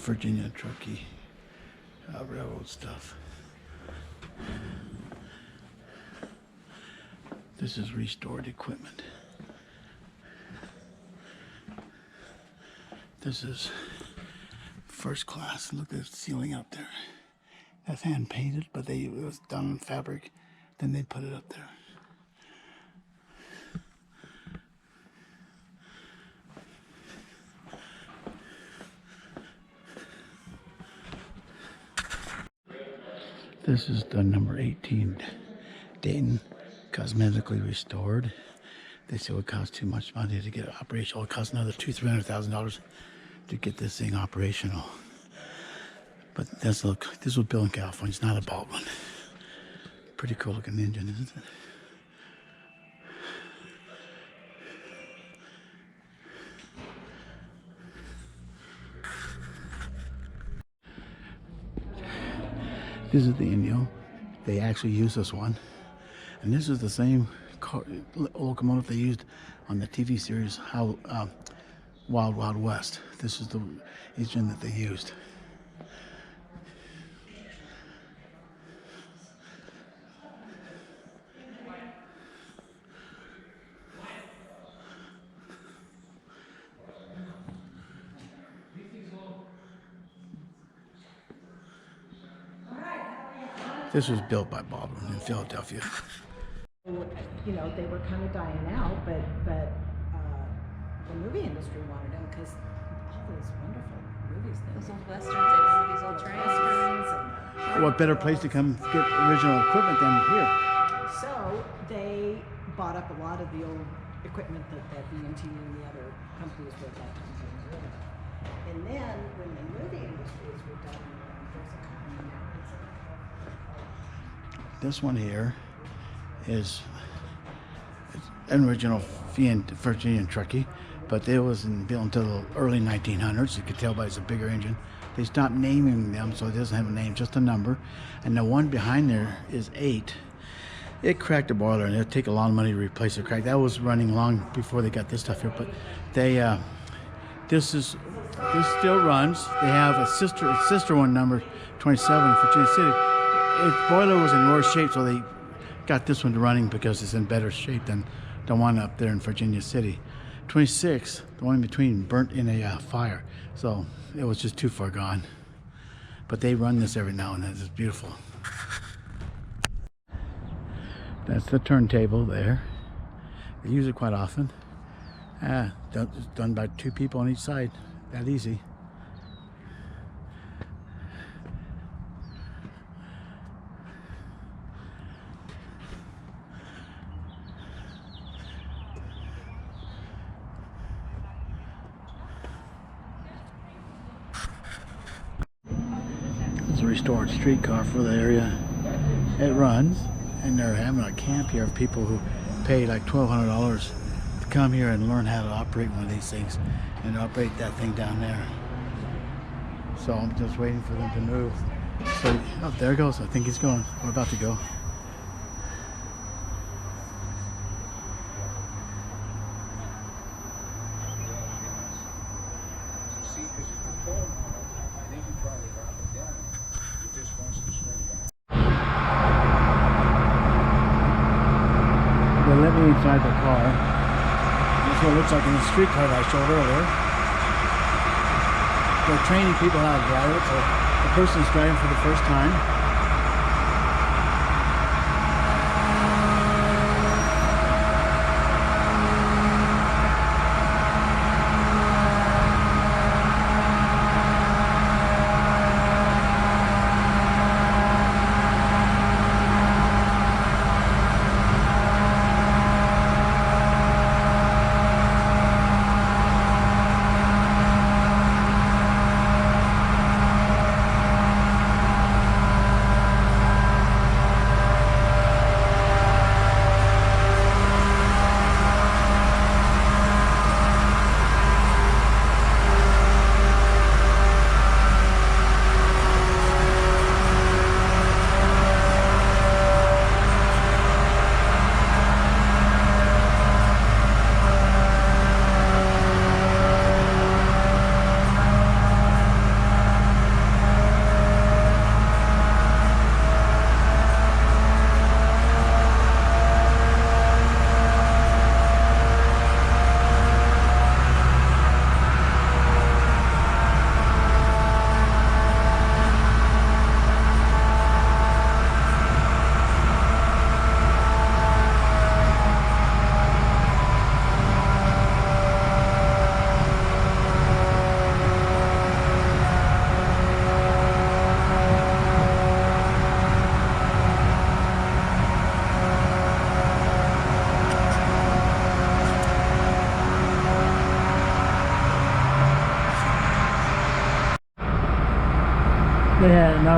Virginia Truckee railroad stuff. This is restored equipment. This is first class. Look at the ceiling up there. That's hand painted, but it was done in fabric. Then they put it up there. This is the number 18 Dayton, cosmetically restored. They say it would cost too much money to get it operational. It costs another $200,000-$300,000 to get this thing operational. But this was built in California. It's not a Baldwin. Pretty cool looking engine, isn't it? This is the Inyo. They actually use this one. And this is the same locomotive they used on the TV series Wild Wild West. This is the engine that they used. This was built by Baldwin in Philadelphia. You know, they were kind of dying out, but the movie industry wanted them because all those wonderful movies. Those old westerns and these old trains. What better place to come get original equipment than here? So they bought up a lot of the old equipment that VMT and the other companies were at that time getting rid of. And then when the movie industries were done, there's a company now. This one here is an original Virginia Truckee, but it wasn't built until the early 1900s. You could tell by it's a bigger engine. They stopped naming them, so it doesn't have a name, just a number. And the one behind there is 8. It cracked a boiler, and it'll take a lot of money to replace the crack. That was running long before they got this stuff here, but they this still runs. They have a sister one, number 27 in Virginia City. Its boiler was in worse shape, so they got this one running because it's in better shape than the one up there in Virginia City. 26, the one in between, burnt in a fire, so it was just too far gone. But they run this every now and then. It's beautiful. That's the turntable there. They use it quite often. It's done by 2 people on each side. That easy. It's a restored streetcar for the area. It runs, and they're having a camp here of people who pay like $1,200 to come here and learn how to operate one of these things and operate that thing down there. So I'm just waiting for them to move. So, oh, there it goes. I think he's going. We're about to go. They let me inside the car. That's what it looks like in the streetcar that I showed earlier. They're training people how to drive it, so the person's driving for the first time.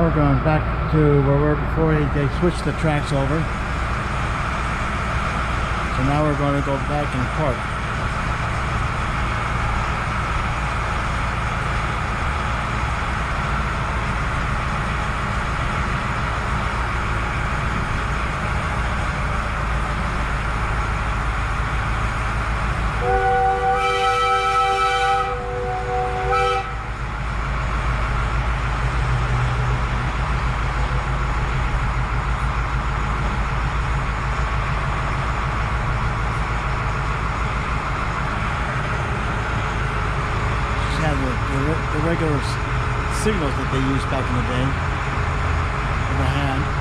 we're going back to where we were before they switched the tracks over. So now we're going to go back and park. The regular signals that they used back in the day overhand.